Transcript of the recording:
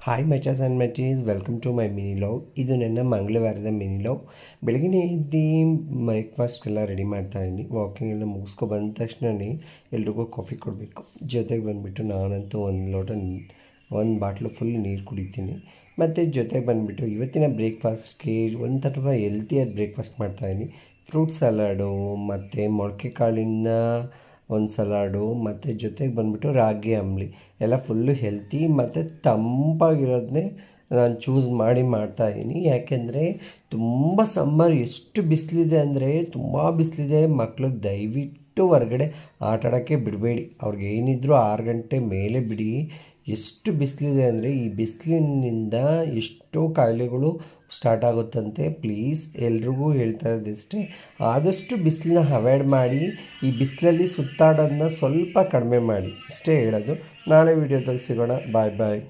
Hi machas and machis, welcome to my mini love. ಇದು ನನ್ನ ಮಂಗಳವಾರದ mini love. ಬೆಳಗಿನ ಎದ್ದು ಬ್ರೇಕ್ಫಾಸ್ಟ್ಗೆಲ್ಲ ರೆಡಿ ಮಾಡ್ತಾಯಿದ್ದೀನಿ. ವಾಕಿಂಗ್ ಎಲ್ಲ ಮುಗಿಸ್ಕೊ ಬಂದ ತಕ್ಷಣವೇ ಎಲ್ರಿಗೂ ಕಾಫಿ ಕೊಡಬೇಕು. ಜೊತೆಗೆ ಬಂದುಬಿಟ್ಟು ನಾನಂತೂ ಒಂದು ಬಾಟ್ಲು ಫುಲ್ ನೀರು ಕುಡಿತೀನಿ. ಮತ್ತು ಜೊತೆಗೆ ಬಂದುಬಿಟ್ಟು ಇವತ್ತಿನ ಬ್ರೇಕ್ಫಾಸ್ಟ್ಗೆ ಒಂಥರ ಹೆಲ್ತಿಯಾದ ಬ್ರೇಕ್ಫಾಸ್ಟ್ ಮಾಡ್ತಾಯಿದ್ದೀನಿ. ಫ್ರೂಟ್ ಸಲಾಡು ಮತ್ತು ಮೊಳಕೆ ಕಾಳಿನ ಒಂದು ಸಲಾಡು ಮತ್ತು ಜೊತೆಗೆ ಬಂದುಬಿಟ್ಟು ರಾಗಿ ಅಂಬಲಿ ಎಲ್ಲ ಫುಲ್ಲು ಹೆಲ್ತಿ ಮತ್ತು ತಂಪಾಗಿರೋದನ್ನೇ ನಾನು ಚೂಸ್ ಮಾಡಿ ಮಾಡ್ತಾಯಿದ್ದೀನಿ. ಯಾಕೆಂದರೆ ತುಂಬ ಸಮ್ಮರ್ ಎಷ್ಟು ಬಿಸಿಲಿದೆ ಅಂದರೆ ತುಂಬ ಬಿಸಿಲಿದೆ. ಮಕ್ಳಿಗೆ ದಯವಿಟ್ಟು ಹೊರಗಡೆ ಆಟ ಆಡೋಕ್ಕೆ ಬಿಡಬೇಡಿ. ಅವ್ರಿಗೆ ಏನಿದ್ರು 6 ಗಂಟೆ ಮೇಲೆ ಬಿಡಿ. ಎಷ್ಟು ಬಿಸಿಲಿದೆ ಅಂದರೆ ಈ ಬಿಸಿಲಿನಿಂದ ಎಷ್ಟೋ ಕಾಯಿಲೆಗಳು ಸ್ಟಾರ್ಟ್ ಆಗುತ್ತಂತೆ. ಪ್ಲೀಸ್ ಎಲ್ರಿಗೂ ಹೇಳ್ತಾ ಇರೋದಿಷ್ಟೇ, ಆದಷ್ಟು ಬಿಸಿಲನ್ನ ಅವಾಯ್ಡ್ ಮಾಡಿ. ಈ ಬಿಸಿಲಲ್ಲಿ ಸುತ್ತಾಡೋದನ್ನ ಸ್ವಲ್ಪ ಕಡಿಮೆ ಮಾಡಿ, ಇಷ್ಟೇ ಹೇಳೋದು. ನಾಳೆ ವೀಡಿಯೋದಲ್ಲಿ ಸಿಗೋಣ. ಬಾಯ್ ಬಾಯ್.